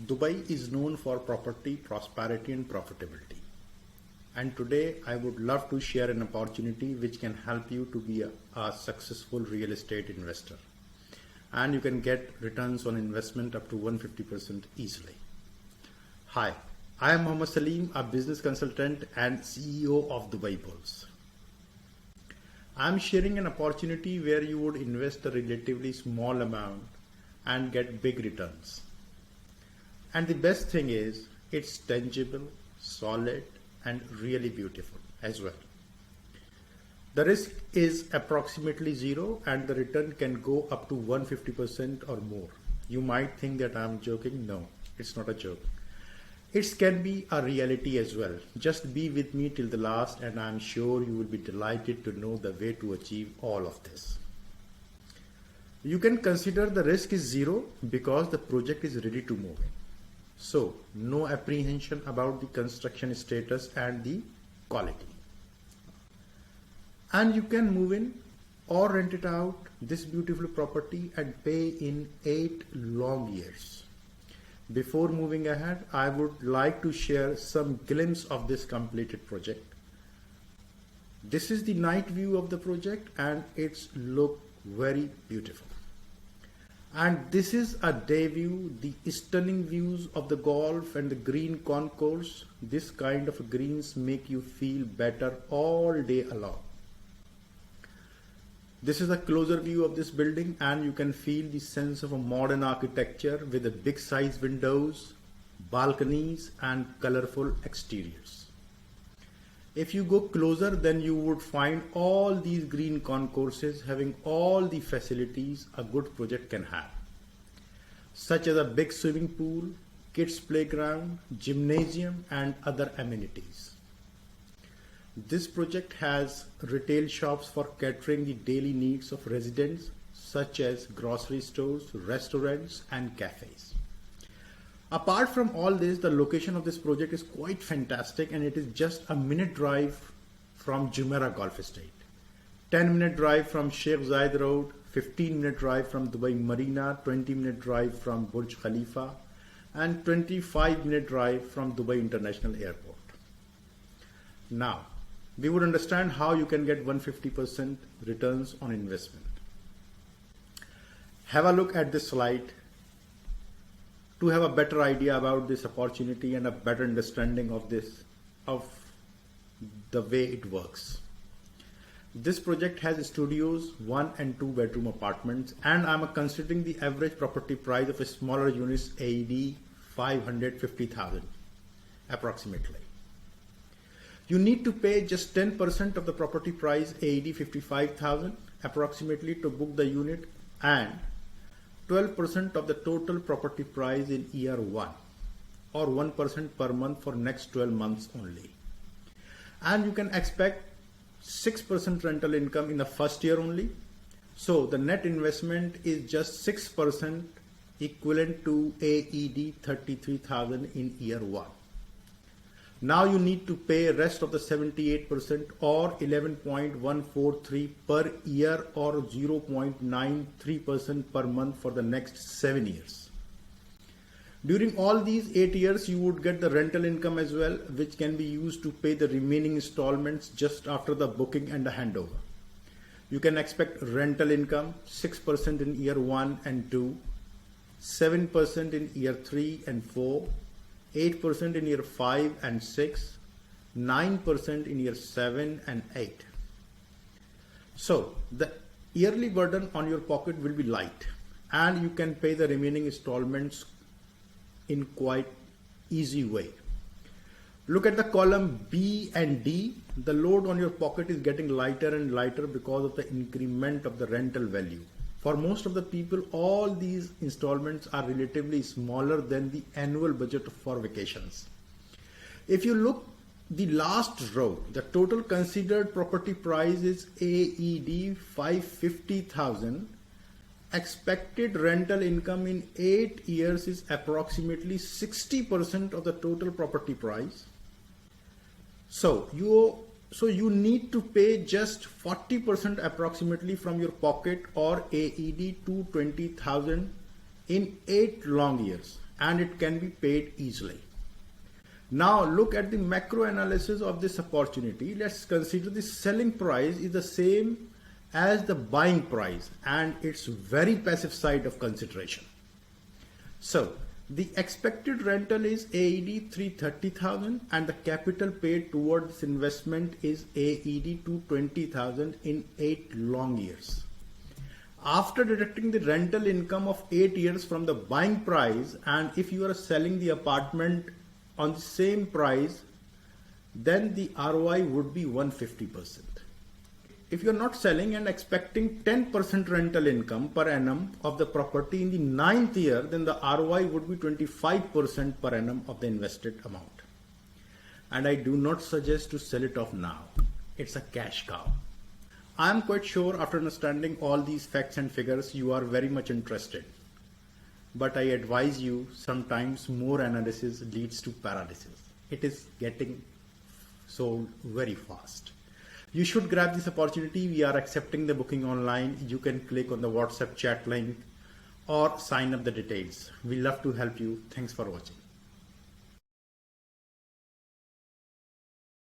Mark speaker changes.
Speaker 1: Dubai is known for property, prosperity and profitability. And today I would love to share an opportunity which can help you to be a successful real estate investor. And you can get returns on investment up to 150% easily. Hi, I am Mohammed Salim, a business consultant and CEO of Dubai Bulls. I am sharing an opportunity where you would invest a relatively small amount and get big returns. And the best thing is it's tangible, solid, and really beautiful as well. The risk is approximately zero and the return can go up to 150% or more. You might think that I'm joking. No, it's not a joke. It can be a reality as well. Just be with me till the last and I'm sure you will be delighted to know the way to achieve all of this. You can consider the risk is zero because the project is ready to move in. So no apprehension about the construction status and the quality. And you can move in or rent it out, this beautiful property, and pay in 8 long years. Before moving ahead, I would like to share some glimpse of this completed project. This is the night view of the project and it's look very beautiful. And this is a day view, the stunning views of the golf and the green concourse. This kind of greens make you feel better all day long. This is a closer view of this building and you can feel the sense of a modern architecture with the big size windows, balconies and colorful exteriors. If you go closer, then you would find all these green concourses having all the facilities a good project can have, such as a big swimming pool, kids playground, gymnasium and other amenities. This project has retail shops for catering the daily needs of residents, such as grocery stores, restaurants and cafes. Apart from all this, the location of this project is quite fantastic and it is just a minute drive from Jumeirah Golf Estate, 10-minute drive from Sheikh Zayed Road, 15-minute drive from Dubai Marina, 20-minute drive from Burj Khalifa and 25-minute drive from Dubai International Airport. Now, we would understand how you can get 150% returns on investment. Have a look at this slide to have a better idea about this opportunity and a better understanding of the way it works. This project has studios, 1 and 2 bedroom apartments, and I'm considering the average property price of a smaller units AED 550,000 approximately. You need to pay just 10% of the property price AED 55,000 approximately to book the unit and 12% of the total property price in year 1 or 1% per month for next 12 months only. And you can expect 6% rental income in the first year only. So the net investment is just 6% equivalent to AED 33,000 in year 1. Now you need to pay rest of the 78% or 11.143 per year or 0.93% per month for the next 7 years. During all these 8 years, you would get the rental income as well, which can be used to pay the remaining installments just after the booking and the handover. You can expect rental income 6% in year 1 and 2, 7% in year 3 and 4, 8% in year 5 and 6, 9% in year 7 and 8. So the yearly burden on your pocket will be light and you can pay the remaining installments in quite easy way. Look at the column B and D. The load on your pocket is getting lighter and lighter because of the increment of the rental value. For most of the people, all these installments are relatively smaller than the annual budget for vacations. If you look the last row, the total considered property price is AED 550,000. Expected rental income in 8 years is approximately 60% of the total property price. So you need to pay just 40% approximately from your pocket or AED 220,000 in 8 long years. and it can be paid easily. Now look at the macro analysis of this opportunity. Let's consider the selling price is the same as the buying price and its very passive side of consideration. So the expected rental is AED 330,000 and the capital paid toward this investment is AED 220,000 in 8 long years. After deducting the rental income of 8 years from the buying price, and if you are selling the apartment on the same price, then the ROI would be 150%. If you're not selling and expecting 10% rental income per annum of the property in the 9th year, then the ROI would be 25% per annum of the invested amount. And I do not suggest to sell it off now. It's a cash cow. I am quite sure after understanding all these facts and figures, you are very much interested. But I advise you, sometimes more analysis leads to paralysis. It is getting sold very fast. You should grab this opportunity. We are accepting the booking online. You can click on the WhatsApp chat link or sign up the details. We love to help you. Thanks for watching.